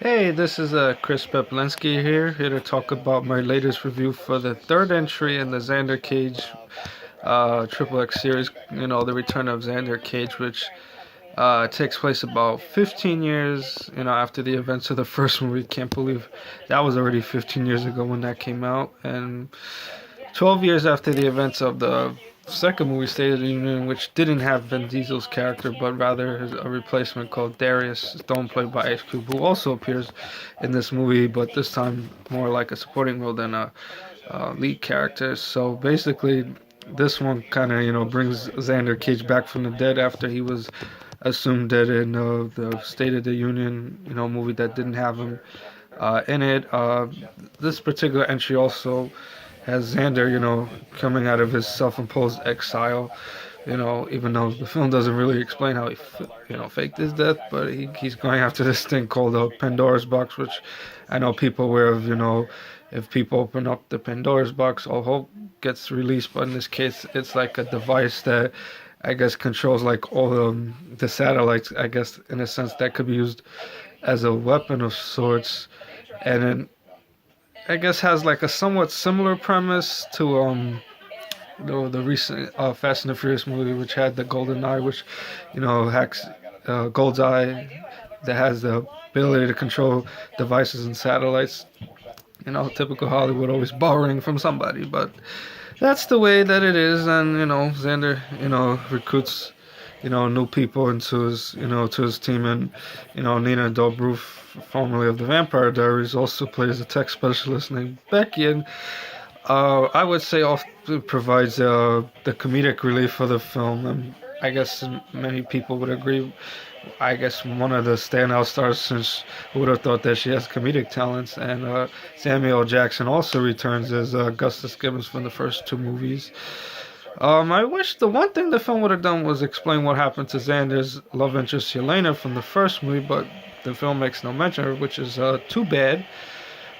Hey, this is Chris Peplinski here to talk about my latest review for the third entry in the Xander Cage XXX series. The Return of Xander Cage, which takes place about 15 years, after the events of the first movie. Can't believe that was already 15 years ago when that came out, and 12 years after the events of the second movie, State of the Union, which didn't have Vin Diesel's character, but rather a replacement called Darius Stone, played by Ice Cube, who also appears in this movie, but this time more like a supporting role than a lead character. So basically, this one kind of, brings Xander Cage back from the dead after he was assumed dead in the State of the Union, movie that didn't have him in it. This particular entry also has Xander, coming out of his self-imposed exile. Even though the film doesn't really explain how he, faked his death, but he's going after this thing called a Pandora's box, which I know people aware of. If people open up the Pandora's box, all hope gets released. But in this case, it's like a device that I guess controls like all the satellites. I guess in a sense that could be used as a weapon of sorts, and then I guess has like a somewhat similar premise to the recent Fast and the Furious movie, which had the Golden Eye, which hacks Gold's Eye, that has the ability to control devices and satellites. Typical Hollywood, always borrowing from somebody, but that's the way that it is. And Xander, recruits new people into his to his team, and Nina Dobrev, formerly of the Vampire Diaries, also plays a tech specialist named Becky, and I would say often provides the comedic relief for the film, and I guess many people would agree. I guess one of the standout stars, since who would have thought that she has comedic talents, and Samuel L. Jackson also returns as Augustus Gibbons from the first two movies. I wish the one thing the film would have done was explain what happened to Xander's love interest Helena from the first movie, but the film makes no mention of it, which is too bad.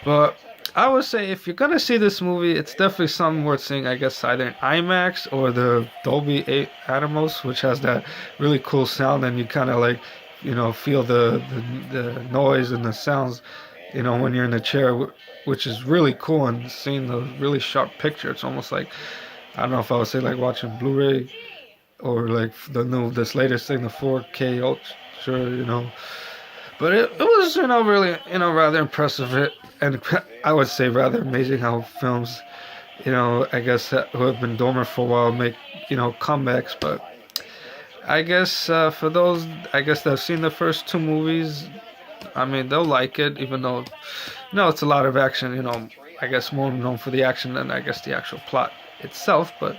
But I would say if you're gonna see this movie, it's definitely something worth seeing. I guess either in IMAX or the Dolby Atmos, which has that really cool sound, and you kind of like, feel the noise and the sounds, when you're in the chair, which is really cool. And seeing the really sharp picture, it's almost like, I don't know if I would say like watching Blu-ray or like this latest thing, the 4K Ultra, But it was, really, rather impressive. And I would say rather amazing how films, I guess who have been dormant for a while make, comebacks. But I guess for those, I guess that have seen the first two movies, I mean, they'll like it, even though, it's a lot of action, I guess more known for the action than I guess the actual plot itself. But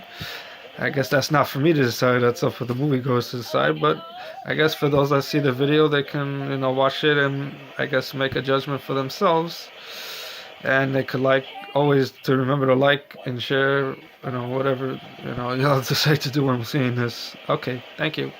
I guess that's not for me to decide. That's up for the moviegoers to decide. But I guess for those that see the video, they can, watch it and I guess make a judgment for themselves. And they could always to remember to like and share, whatever, you'll decide to do when I'm seeing this. Okay, thank you.